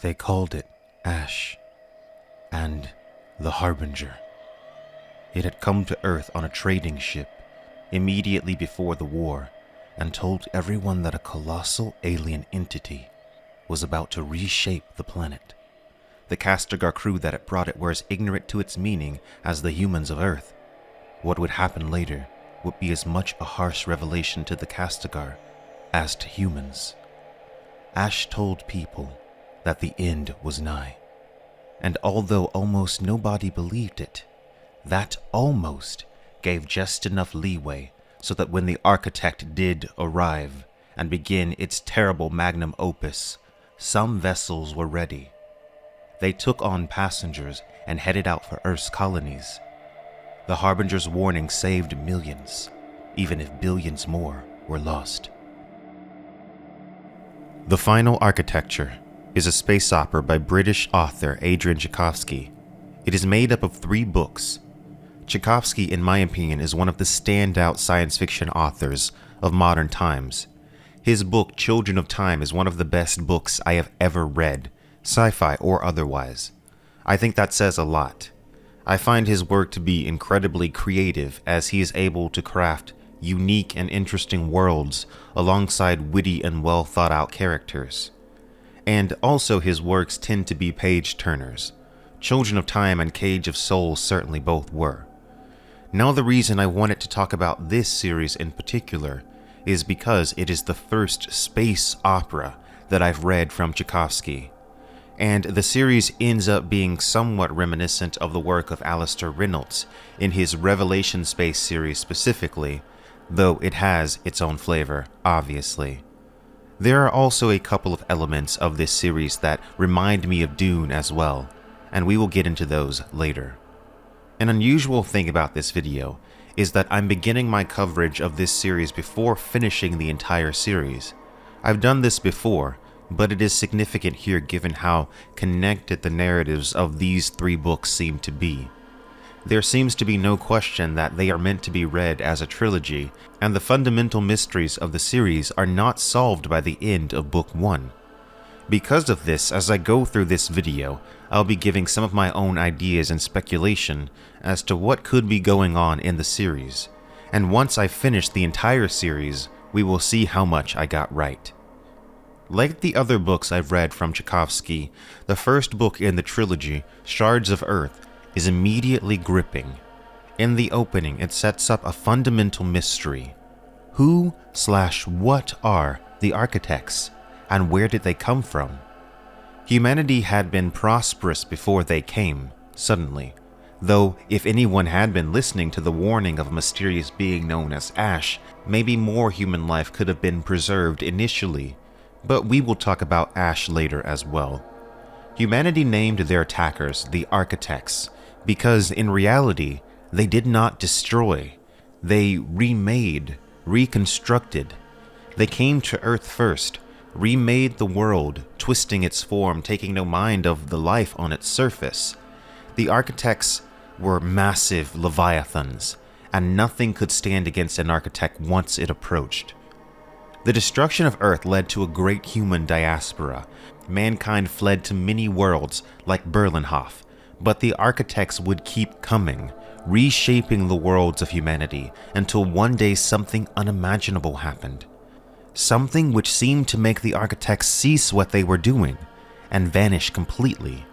They called it Ash and the Harbinger. It had come to Earth on a trading ship immediately before the war and told everyone that a colossal alien entity was about to reshape the planet. The Castigar crew that had brought it were as ignorant to its meaning as the humans of Earth. What would happen later would be as much a harsh revelation to the Castigar as to humans. Ash told people that the end was nigh, and although almost nobody believed it, that almost gave just enough leeway so that when the architect did arrive and begin its terrible magnum opus, some vessels were ready. They took on passengers and headed out for Earth's colonies. The Harbinger's warning saved millions, even if billions more were lost. The Final Architecture is a space opera by British author Adrian Tchaikovsky. It is made up of 3 books. Tchaikovsky, in my opinion, is one of the standout science fiction authors of modern times. His book, Children of Time, is one of the best books I have ever read, sci-fi or otherwise. I think that says a lot. I find his work to be incredibly creative as he is able to craft unique and interesting worlds alongside witty and well thought out characters. And also his works tend to be page-turners. Children of Time and Cage of Souls certainly both were. Now the reason I wanted to talk about this series in particular is because it is the first space opera that I've read from Tchaikovsky. And the series ends up being somewhat reminiscent of the work of Alestair Reynolds in his Revelation Space series specifically, though it has its own flavor, obviously. There are also a couple of elements of this series that remind me of Dune as well, and we will get into those later. An unusual thing about this video is that I'm beginning my coverage of this series before finishing the entire series. I've done this before, but it is significant here given how connected the narratives of these 3 books seem to be. There seems to be no question that they are meant to be read as a trilogy, and the fundamental mysteries of the series are not solved by the end of Book 1. Because of this, as I go through this video, I'll be giving some of my own ideas and speculation as to what could be going on in the series, and once I finish the entire series, we will see how much I got right. Like the other books I've read from Tchaikovsky, the first book in the trilogy, Shards of Earth, is immediately gripping. In the opening, it sets up a fundamental mystery. Who/what are the architects, and where did they come from? Humanity had been prosperous before they came, suddenly, though if anyone had been listening to the warning of a mysterious being known as Ash, maybe more human life could have been preserved initially, but we will talk about Ash later as well. Humanity named their attackers the architects, because in reality, they did not destroy. They remade, reconstructed. They came to Earth first, remade the world, twisting its form, taking no mind of the life on its surface. The architects were massive leviathans, and nothing could stand against an architect once it approached. The destruction of Earth led to a great human diaspora. Mankind fled to many worlds like Berlinhof, but the architects would keep coming, reshaping the worlds of humanity until one day something unimaginable happened. Something which seemed to make the architects cease what they were doing and vanish completely.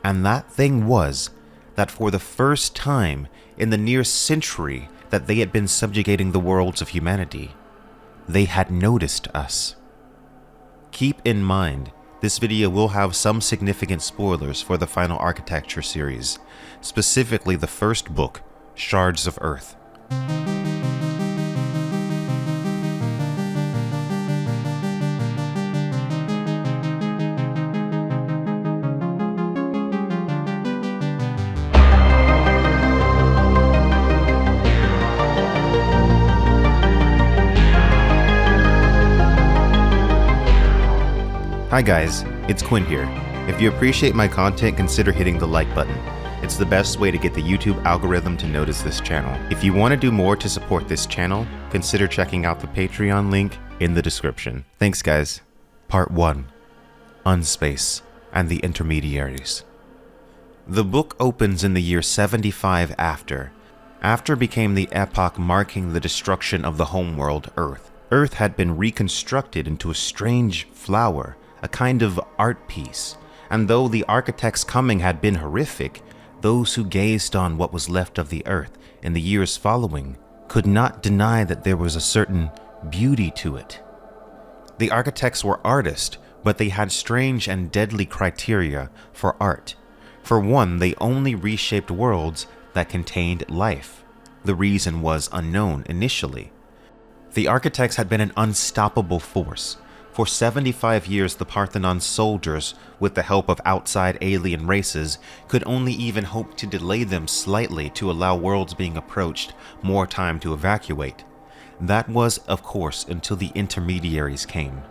And that thing was that for the first time in the near century that they had been subjugating the worlds of humanity, they had noticed us. Keep in mind, this video will have some significant spoilers for the Final Architecture series, specifically the first book, Shards of Earth. Hi guys, it's Quinn here. If you appreciate my content, consider hitting the like button. It's the best way to get the YouTube algorithm to notice this channel. If you want to do more to support this channel, consider checking out the Patreon link in the description. Thanks guys. Part 1. Unspace. and the intermediaries. The book opens in the year 75 after. After became the epoch marking the destruction of the homeworld, Earth. Earth had been reconstructed into a strange flower, a kind of art piece, and though the architect's coming had been horrific, those who gazed on what was left of the Earth in the years following could not deny that there was a certain beauty to it. The architects were artists, but they had strange and deadly criteria for art. For one, they only reshaped worlds that contained life. The reason was unknown initially. The architects had been an unstoppable force. For 75 years, the Parthenon soldiers, with the help of outside alien races, could only even hope to delay them slightly to allow worlds being approached more time to evacuate. That was, of course, until the intermediaries came.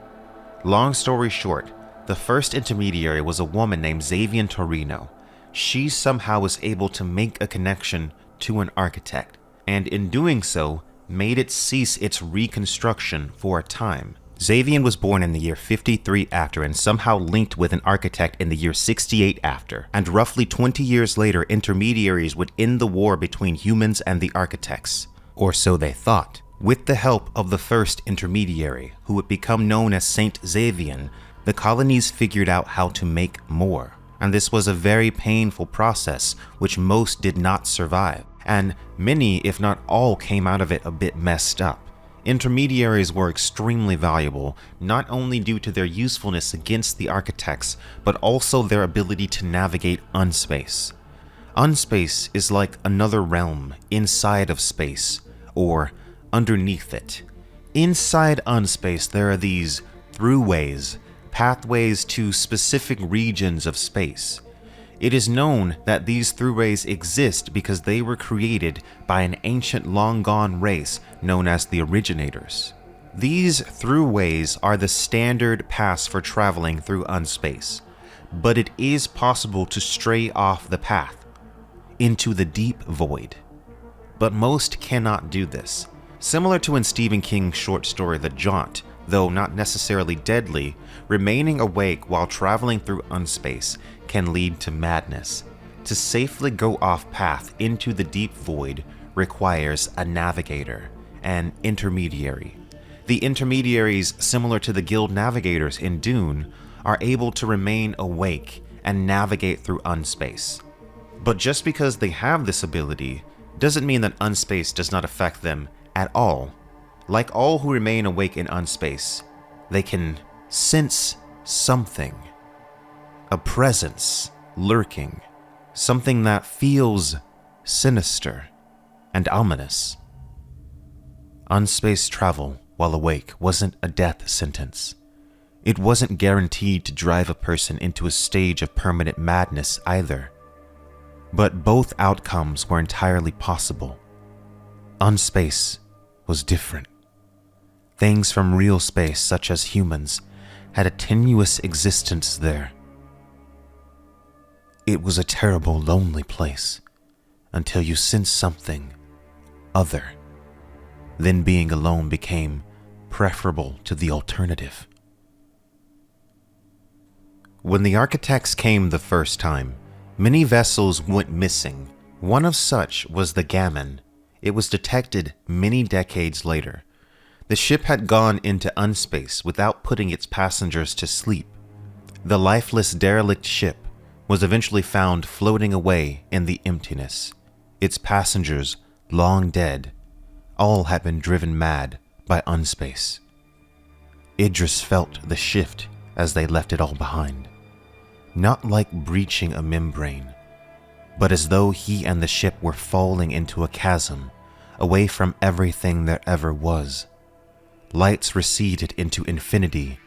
Long story short, the first intermediary was a woman named Adrian Torino. She somehow was able to make a connection to an architect, and in doing so, made it cease its reconstruction for a time. Xavier was born in the year 53 after and somehow linked with an architect in the year 68 after, and roughly 20 years later, intermediaries would end the war between humans and the architects, or so they thought. With the help of the first intermediary, who would become known as Saint Xavier, the colonies figured out how to make more. And this was a very painful process which most did not survive, and many, if not all, came out of it a bit messed up. Intermediaries were extremely valuable, not only due to their usefulness against the architects, but also their ability to navigate unspace. Unspace is like another realm inside of space, or underneath it. Inside unspace, there are these throughways, pathways to specific regions of space. It is known that these throughways exist because they were created by an ancient long-gone race known as the originators. These throughways are the standard paths for traveling through unspace, but it is possible to stray off the path into the deep void. But most cannot do this. Similar to in Stephen King's short story The Jaunt, though not necessarily deadly, remaining awake while traveling through unspace can lead to madness. To safely go off path into the deep void requires a navigator, an intermediary. The intermediaries, similar to the guild navigators in Dune, are able to remain awake and navigate through unspace. But just because they have this ability doesn't mean that unspace does not affect them at all. Like all who remain awake in unspace, they can sense something, a presence lurking, something that feels sinister and ominous. Unspace travel while awake wasn't a death sentence. It wasn't guaranteed to drive a person into a stage of permanent madness either. But both outcomes were entirely possible. Unspace was different. Things from real space, such as humans, had a tenuous existence there. It was a terrible, lonely place, until you sensed something other. Then being alone became preferable to the alternative. When the architects came the first time, many vessels went missing. One of such was the Gammon. It was detected many decades later. The ship had gone into unspace without putting its passengers to sleep. The lifeless derelict ship was eventually found floating away in the emptiness. Its passengers, long dead, all had been driven mad by unspace. Idris felt the shift as they left it all behind. Not like breaching a membrane, but as though he and the ship were falling into a chasm, away from everything there ever was. Lights receded into infinity,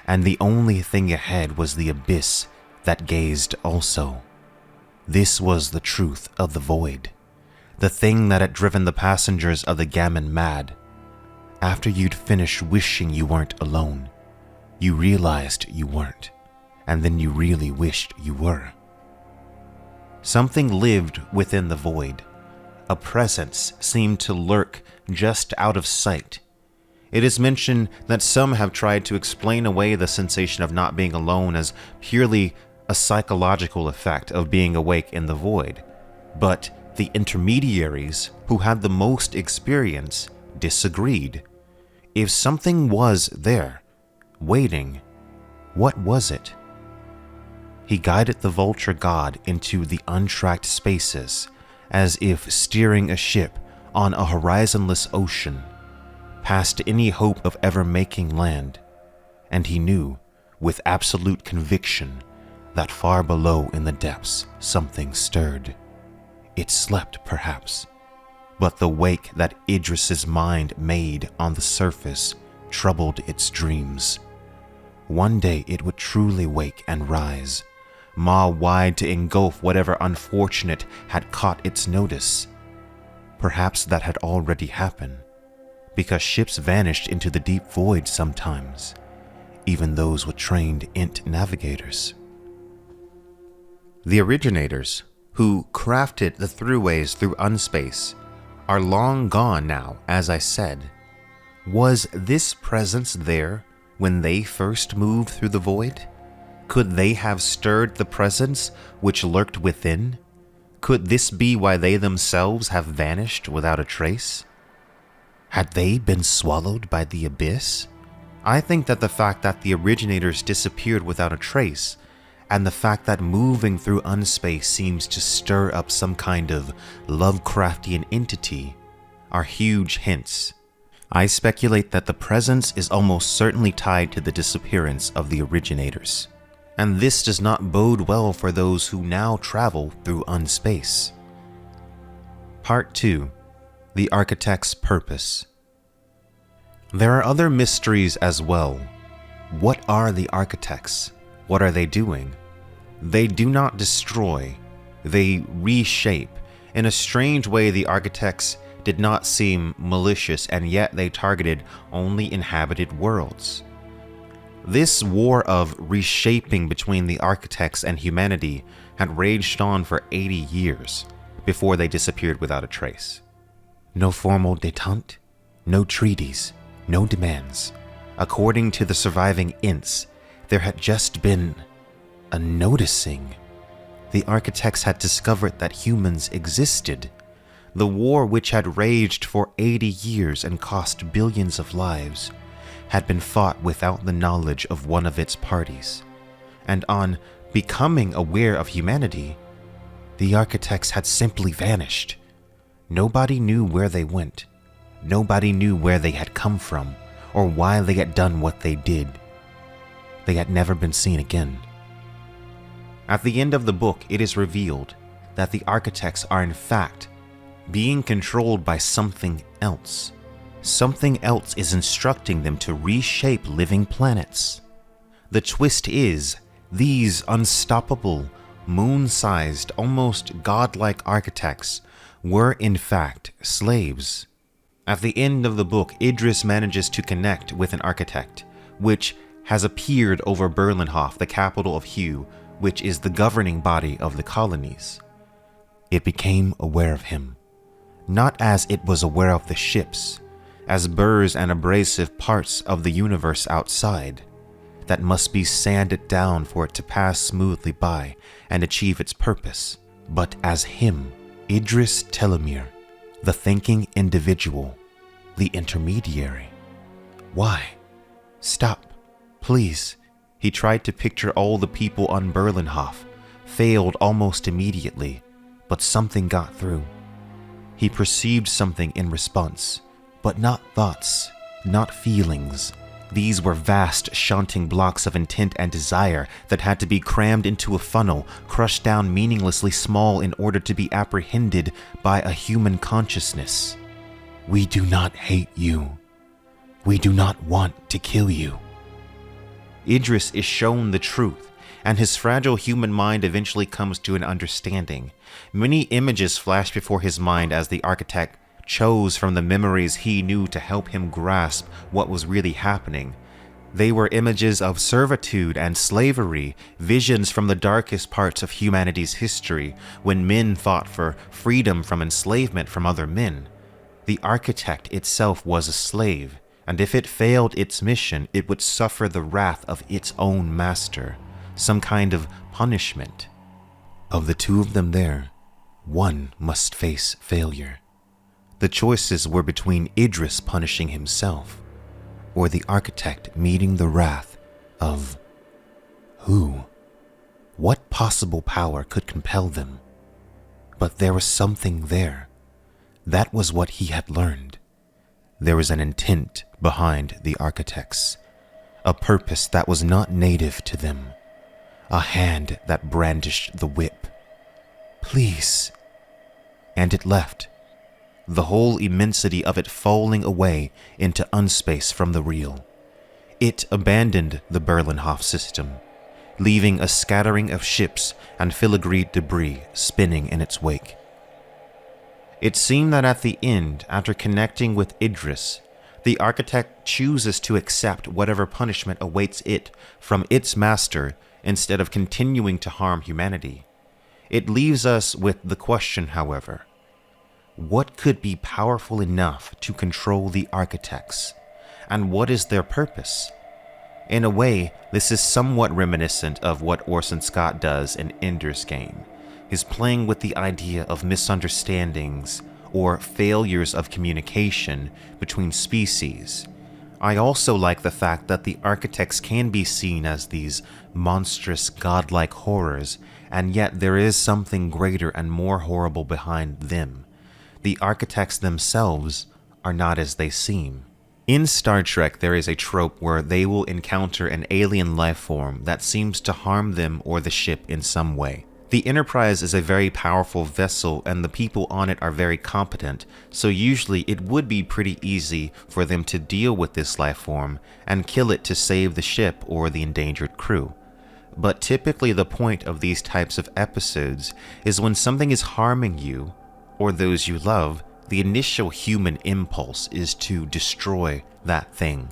and the only thing ahead was the abyss that gazed also. This was the truth of the void, the thing that had driven the passengers of the Gammon mad. After you'd finished wishing you weren't alone, you realized you weren't, and then you really wished you were. Something lived within the void. A presence seemed to lurk just out of sight. It is mentioned that some have tried to explain away the sensation of not being alone as purely a psychological effect of being awake in the void, but the intermediaries who had the most experience disagreed. If something was there, waiting, what was it? He guided the vulture god into the untracked spaces, as if steering a ship on a horizonless ocean, past any hope of ever making land, and he knew, with absolute conviction, that far below in the depths something stirred. It slept, perhaps, but the wake that Idris's mind made on the surface troubled its dreams. One day it would truly wake and rise, maw wide to engulf whatever unfortunate had caught its notice. Perhaps that had already happened, because ships vanished into the deep void sometimes, even those with trained int navigators. The originators, who crafted the throughways through unspace, are long gone now, as I said. Was this presence there when they first moved through the void? Could they have stirred the presence which lurked within? Could this be why they themselves have vanished without a trace? Had they been swallowed by the abyss? I think that the fact that the originators disappeared without a trace, and the fact that moving through unspace seems to stir up some kind of Lovecraftian entity, are huge hints. I speculate that the presence is almost certainly tied to the disappearance of the originators, and this does not bode well for those who now travel through unspace. Part 2. The Architect's Purpose. There are other mysteries as well. What are the architects? What are they doing? They do not destroy, they reshape. In a strange way, the architects did not seem malicious, and yet they targeted only inhabited worlds. This war of reshaping between the architects and humanity had raged on for 80 years before they disappeared without a trace. No formal détente, no treaties, no demands. According to the surviving ints, there had just been a noticing. The architects had discovered that humans existed. The war, which had raged for 80 years and cost billions of lives, had been fought without the knowledge of one of its parties. And on becoming aware of humanity, the architects had simply vanished. Nobody knew where they went. Nobody knew where they had come from, or why they had done what they did. They had never been seen again. At the end of the book, it is revealed that the architects are in fact being controlled by something else. Something else is instructing them to reshape living planets. The twist is, these unstoppable, moon-sized, almost godlike architects were in fact slaves. At the end of the book, Idris manages to connect with an architect, which has appeared over Berlinhof, the capital of Hue, which is the governing body of the colonies. It became aware of him, not as it was aware of the ships, as burrs and abrasive parts of the universe outside, that must be sanded down for it to pass smoothly by and achieve its purpose, but as him, Idris Telemir, the thinking individual, the intermediary. Why? Stop, please. He tried to picture all the people on Berlinhof, failed almost immediately, but something got through. He perceived something in response, but not thoughts, not feelings. These were vast, shunting blocks of intent and desire that had to be crammed into a funnel, crushed down meaninglessly small in order to be apprehended by a human consciousness. We do not hate you. We do not want to kill you. Idris is shown the truth, and his fragile human mind eventually comes to an understanding. Many images flash before his mind as the architect chose from the memories he knew to help him grasp what was really happening. They were images of servitude and slavery, visions from the darkest parts of humanity's history, when men fought for freedom from enslavement from other men. The architect itself was a slave, and if it failed its mission, it would suffer the wrath of its own master. some kind of punishment. Of the two of them there, one must face failure. The choices were between Idris punishing himself or the architect meeting the wrath of who? What possible power could compel them? But there was something there. That was what he had learned. There was an intent behind the architects, a purpose that was not native to them, a hand that brandished the whip. Please. And it left, the whole immensity of it falling away into unspace from the real. It abandoned the Berlinhof system, leaving a scattering of ships and filigree debris spinning in its wake. It seemed that at the end, after connecting with Idris, the architect chooses to accept whatever punishment awaits it from its master instead of continuing to harm humanity. It leaves us with the question, however, what could be powerful enough to control the architects, and what is their purpose? In a way, this is somewhat reminiscent of what Orson Scott does in Ender's Game. He's playing with the idea of misunderstandings or failures of communication between species. I also like the fact that the architects can be seen as these monstrous godlike horrors, and yet there is something greater and more horrible behind them. The architects themselves are not as they seem. In Star Trek, there is a trope where they will encounter an alien life form that seems to harm them or the ship in some way. The Enterprise is a very powerful vessel and the people on it are very competent, so usually it would be pretty easy for them to deal with this life form and kill it to save the ship or the endangered crew. But typically the point of these types of episodes is when something is harming you or those you love, the initial human impulse is to destroy that thing.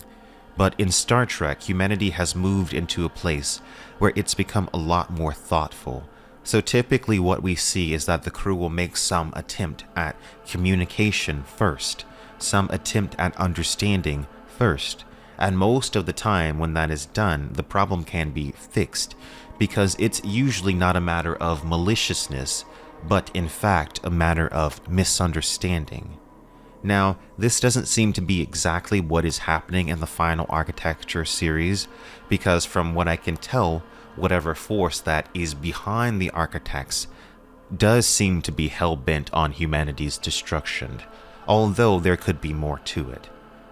But in Star Trek, humanity has moved into a place where it's become a lot more thoughtful. So typically what we see is that the crew will make some attempt at communication first, some attempt at understanding first, and most of the time when that is done, the problem can be fixed, because it's usually not a matter of maliciousness, but in fact a matter of misunderstanding. Now, this doesn't seem to be exactly what is happening in the final Architecture series, because from what I can tell, whatever force that is behind the architects does seem to be hell-bent on humanity's destruction, although there could be more to it.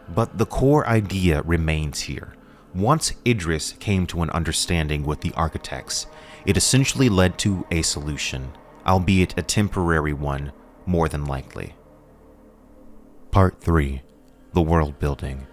But the core idea remains here. Once Idris came to an understanding with the architects, it essentially led to a solution, albeit a temporary one, more than likely. Part 3. The World Building.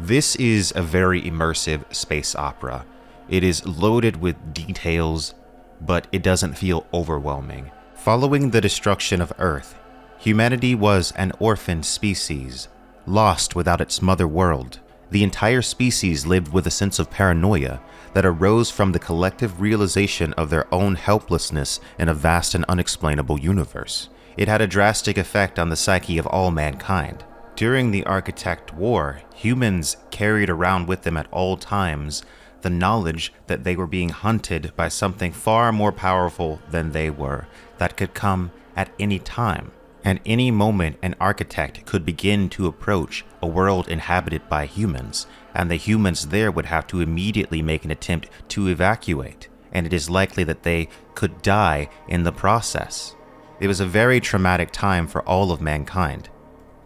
This is a very immersive space opera. It is loaded with details, but it doesn't feel overwhelming. Following the destruction of Earth, humanity was an orphaned species, lost without its mother world. The entire species lived with a sense of paranoia that arose from the collective realization of their own helplessness in a vast and unexplainable universe. It had a drastic effect on the psyche of all mankind. During the Architect War, humans carried around with them at all times the knowledge that they were being hunted by something far more powerful than they were, that could come at any time. At any moment, an architect could begin to approach a world inhabited by humans, and the humans there would have to immediately make an attempt to evacuate, and it is likely that they could die in the process. It was a very traumatic time for all of mankind.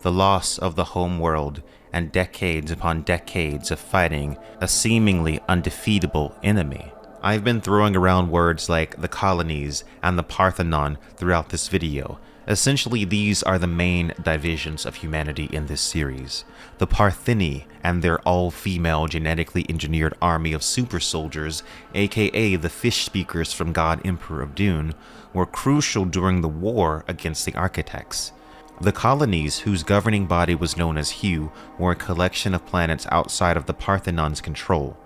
The loss of the home world and decades upon decades of fighting a seemingly undefeatable enemy. I've been throwing around words like the colonies and the Parthenon throughout this video. Essentially, these are the main divisions of humanity in this series. The Partheni and their all-female genetically engineered army of super soldiers, aka the fish speakers from God Emperor of Dune, were crucial during the war against the architects. The colonies, whose governing body was known as Hu, were a collection of planets outside of the Parthenon's control.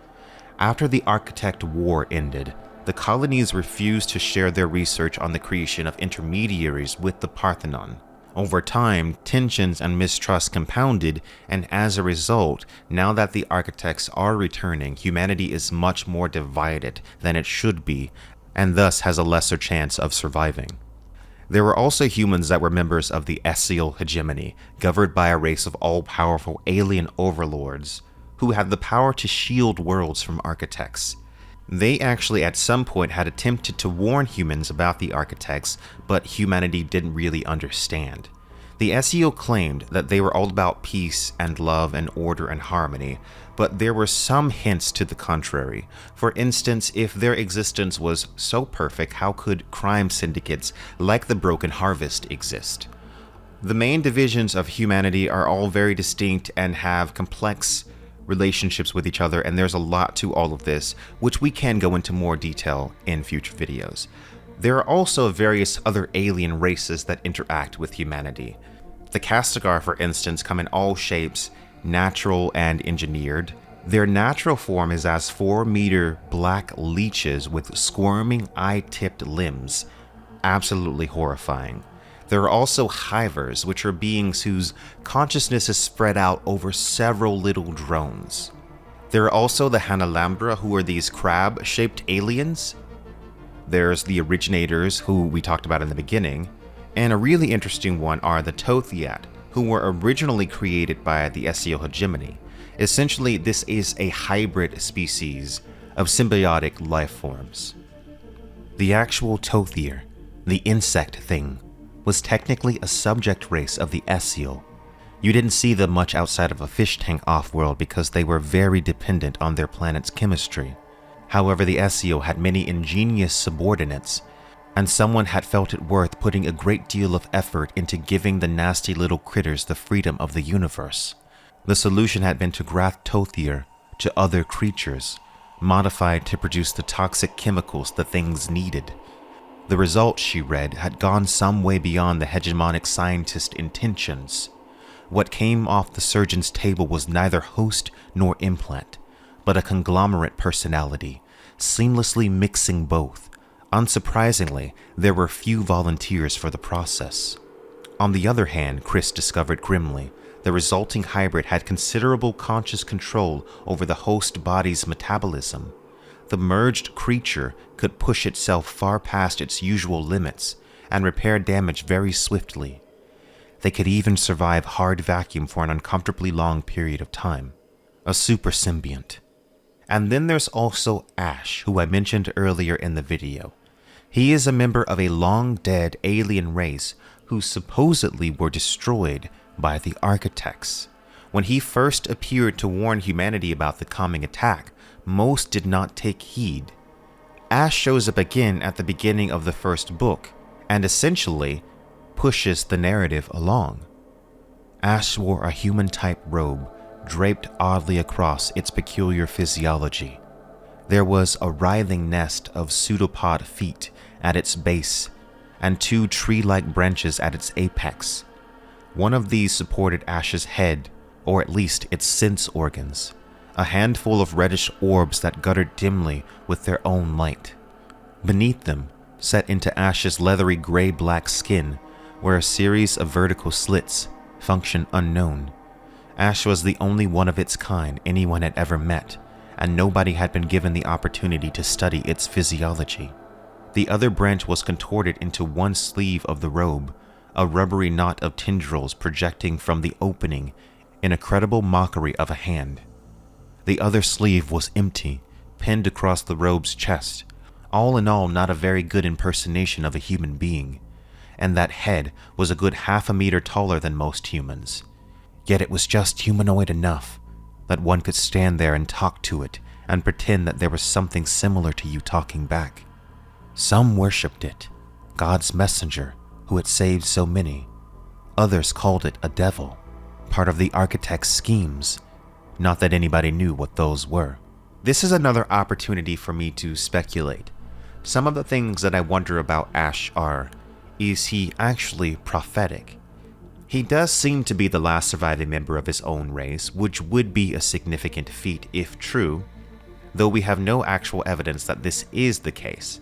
After the Architect War ended, the colonies refused to share their research on the creation of intermediaries with the Parthenon. Over time, tensions and mistrust compounded, and as a result, now that the architects are returning, humanity is much more divided than it should be, and thus has a lesser chance of surviving. There were also humans that were members of the Essial hegemony, governed by a race of all-powerful alien overlords, who had the power to shield worlds from architects. They actually at some point had attempted to warn humans about the architects, but humanity didn't really understand. The Essial claimed that they were all about peace and love and order and harmony, but there were some hints to the contrary. For instance, if their existence was so perfect, how could crime syndicates like the Broken Harvest exist? The main divisions of humanity are all very distinct and have complex relationships with each other, and there's a lot to all of this, which we can go into more detail in future videos. There are also various other alien races that interact with humanity. The Castigar, for instance, come in all shapes, natural and engineered. Their natural form is as 4-meter black leeches with squirming eye-tipped limbs. Absolutely horrifying. There are also hivers, which are beings whose consciousness is spread out over several little drones. There are also the Hanalambra, who are these crab-shaped aliens. There's the Originators, who we talked about in the beginning, and a really interesting one are the Tothiat, who were originally created by the Essial hegemony. Essentially, this is a hybrid species of symbiotic life forms. The actual Tothier, the insect thing, was technically a subject race of the Essial. You didn't see them much outside of a fish tank off-world because they were very dependent on their planet's chemistry. However, the Essial had many ingenious subordinates, and someone had felt it worth putting a great deal of effort into giving the nasty little critters the freedom of the universe. The solution had been to graft Tothier to other creatures, modified to produce the toxic chemicals the things needed. The results, she read, had gone some way beyond the hegemonic scientist's intentions. What came off the surgeon's table was neither host nor implant, but a conglomerate personality, seamlessly mixing both. Unsurprisingly, there were few volunteers for the process. On the other hand, Chris discovered grimly, the resulting hybrid had considerable conscious control over the host body's metabolism. The merged creature could push itself far past its usual limits and repair damage very swiftly. They could even survive hard vacuum for an uncomfortably long period of time. A super symbiont. And then there's also Ash, who I mentioned earlier in the video. He is a member of a long-dead alien race who supposedly were destroyed by the architects. When he first appeared to warn humanity about the coming attack, most did not take heed. Ash shows up again at the beginning of the first book, and essentially pushes the narrative along. Ash wore a human-type robe, draped oddly across its peculiar physiology. There was a writhing nest of pseudopod feet at its base, and 2 tree-like branches at its apex. One of these supported Ash's head, or at least its sense organs. A handful of reddish orbs that guttered dimly with their own light. Beneath them, set into Ash's leathery gray-black skin, were a series of vertical slits, function unknown. Ash was the only one of its kind anyone had ever met, and nobody had been given the opportunity to study its physiology. The other branch was contorted into one sleeve of the robe, a rubbery knot of tendrils projecting from the opening in a credible mockery of a hand. The other sleeve was empty, pinned across the robe's chest. All in all, not a very good impersonation of a human being. And that head was a good half a meter taller than most humans. Yet it was just humanoid enough that one could stand there and talk to it and pretend that there was something similar to you talking back. Some worshipped it, God's messenger who had saved so many. Others called it a devil, part of the architect's schemes. Not that anybody knew what those were. This is another opportunity for me to speculate. Some of the things that I wonder about Ash are, is he actually prophetic? He does seem to be the last surviving member of his own race, which would be a significant feat if true, though we have no actual evidence that this is the case.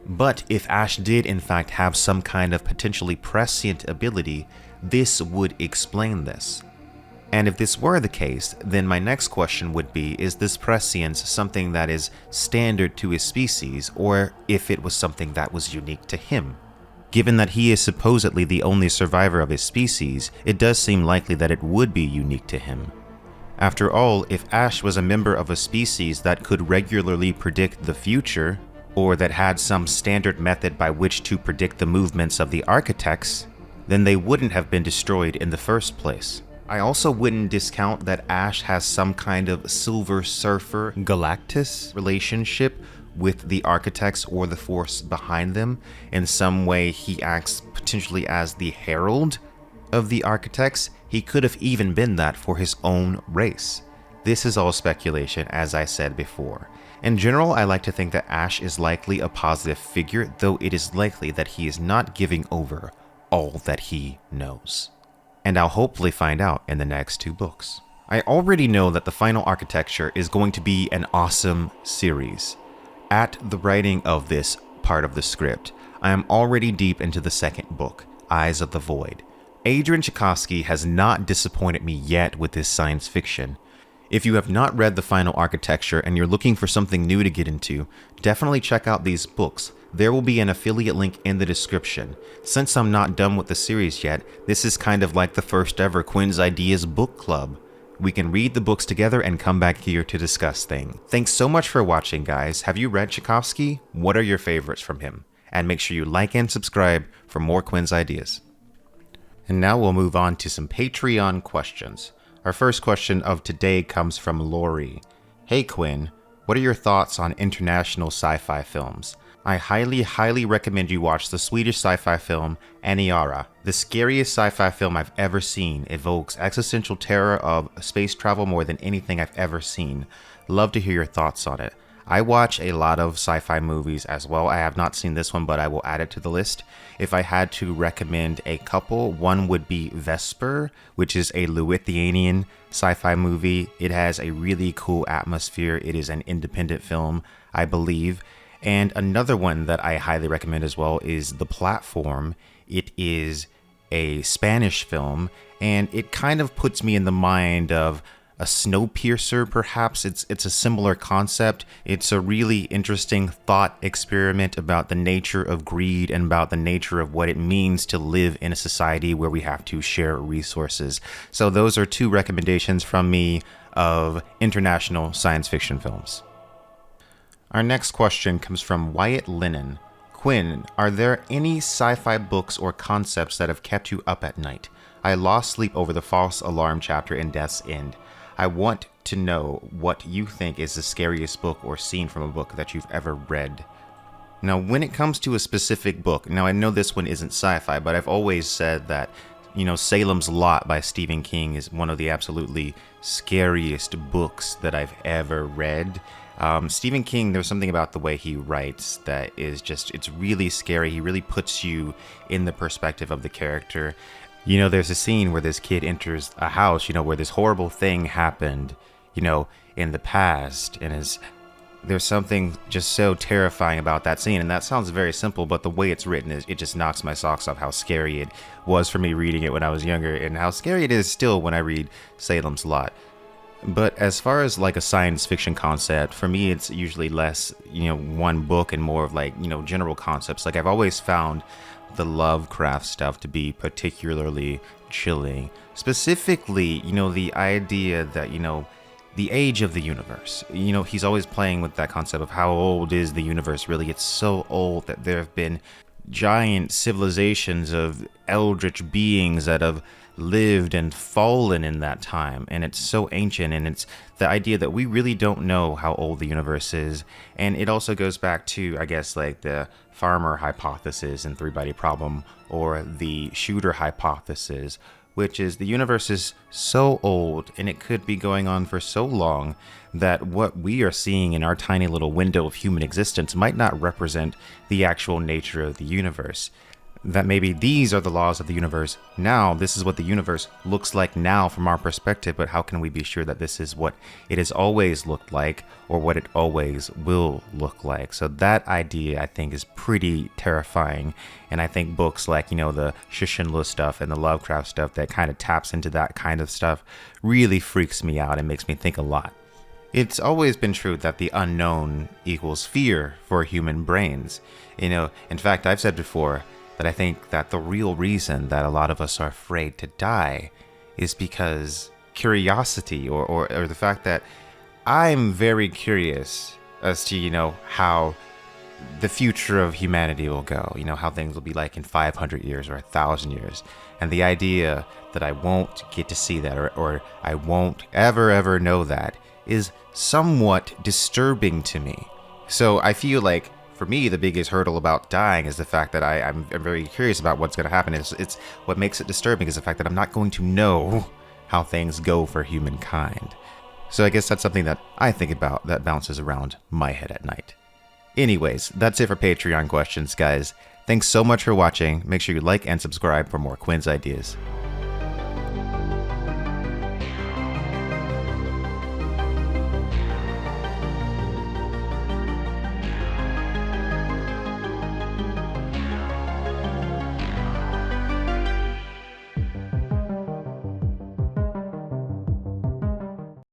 But if Ash did in fact have some kind of potentially prescient ability, this would explain this. And if this were the case, then my next question would be, is this prescience something that is standard to his species, or if it was something that was unique to him? Given that he is supposedly the only survivor of his species, it does seem likely that it would be unique to him. After all, if Ash was a member of a species that could regularly predict the future, or that had some standard method by which to predict the movements of the architects, then they wouldn't have been destroyed in the first place. I also wouldn't discount that Ash has some kind of Silver Surfer Galactus relationship with the architects or the force behind them. In some way, he acts potentially as the herald of the architects. He could have even been that for his own race. This is all speculation, as I said before. In general, I like to think that Ash is likely a positive figure, though it is likely that he is not giving over all that he knows. And I'll hopefully find out in the next 2 books. I already know that the final architecture is going to be an awesome series. At the writing of this part of the script, I am already deep into the second book, Eyes of the Void. Adrian Tchaikovsky has not disappointed me yet with his science fiction. If you have not read the final architecture and you're looking for something new to get into, definitely check out these books. There will be an affiliate link in the description. Since I'm not done with the series yet, this is kind of like the first ever Quinn's Ideas book club. We can read the books together and come back here to discuss things. Thanks so much for watching, guys. Have you read Tchaikovsky? What are your favorites from him? And make sure you like and subscribe for more Quinn's Ideas. And now we'll move on to some Patreon questions. Our first question of today comes from Lori. Hey Quinn, what are your thoughts on international sci-fi films? I highly recommend you watch the Swedish sci-fi film Aniara. The scariest sci-fi film I've ever seen, evokes existential terror of space travel more than anything I've ever seen. Love to hear your thoughts on it. I watch a lot of sci-fi movies as well. I have not seen this one, but I will add it to the list. If I had to recommend a couple, one would be Vesper, which is a Lithuanian sci-fi movie. It has a really cool atmosphere. It is an independent film, I believe. And another one that I highly recommend as well is The Platform. It is a Spanish film, and it kind of puts me in the mind of a Snowpiercer, perhaps. It's a similar concept. It's a really interesting thought experiment about the nature of greed and about the nature of what it means to live in a society where we have to share resources. So those are 2 recommendations from me of international science fiction films. Our next question comes from Wyatt Lennon. Quinn, are there any sci-fi books or concepts that have kept you up at night? I lost sleep over the false alarm chapter in Death's End. I want to know what you think is the scariest book or scene from a book that you've ever read. Now, when it comes to a specific book, now I know this one isn't sci-fi, but I've always said that, Salem's Lot by Stephen King is one of the absolutely scariest books that I've ever read. Stephen King, there's something about the way he writes that is just, it's really scary. He really puts you in the perspective of the character. There's a scene where this kid enters a house, where this horrible thing happened, in the past. And there's something just so terrifying about that scene. And that sounds very simple, but the way it's written, it just knocks my socks off how scary it was for me reading it when I was younger and how scary it is still when I read Salem's Lot. But as far as like a science fiction concept, for me, it's usually less, one book and more of general concepts. Like I've always found the Lovecraft stuff to be particularly chilling. Specifically, the idea that, the age of the universe. He's always playing with that concept of how old is the universe really. It's so old that there have been giant civilizations of eldritch beings that have lived and fallen in that time, and it's so ancient, and it's the idea that we really don't know how old the universe is. And it also goes back to, I guess, like the Farmer hypothesis and three-body problem, or the Shooter hypothesis, which is the universe is so old and it could be going on for so long that what we are seeing in our tiny little window of human existence might not represent the actual nature of the universe. that maybe these are the laws of the universe now. This is what the universe looks like now from our perspective, but how can we be sure that this is what it has always looked like or what it always will look like? So that idea, I think, is pretty terrifying. And I think books like, the Shishinlu stuff and the Lovecraft stuff that kind of taps into that kind of stuff really freaks me out and makes me think a lot. It's always been true that the unknown equals fear for human brains. In fact, I've said before that I think that the real reason that a lot of us are afraid to die is because curiosity or the fact that I'm very curious as to, how the future of humanity will go, how things will be like in 500 years or 1,000 years. And the idea that I won't get to see that or I won't ever know that is somewhat disturbing to me. So I feel like for me, the biggest hurdle about dying is the fact that I'm very curious about what's going to happen. It's what makes it disturbing is the fact that I'm not going to know how things go for humankind. So I guess that's something that I think about that bounces around my head at night. Anyways, that's it for Patreon questions, guys. Thanks so much for watching. Make sure you like and subscribe for more Quinn's ideas.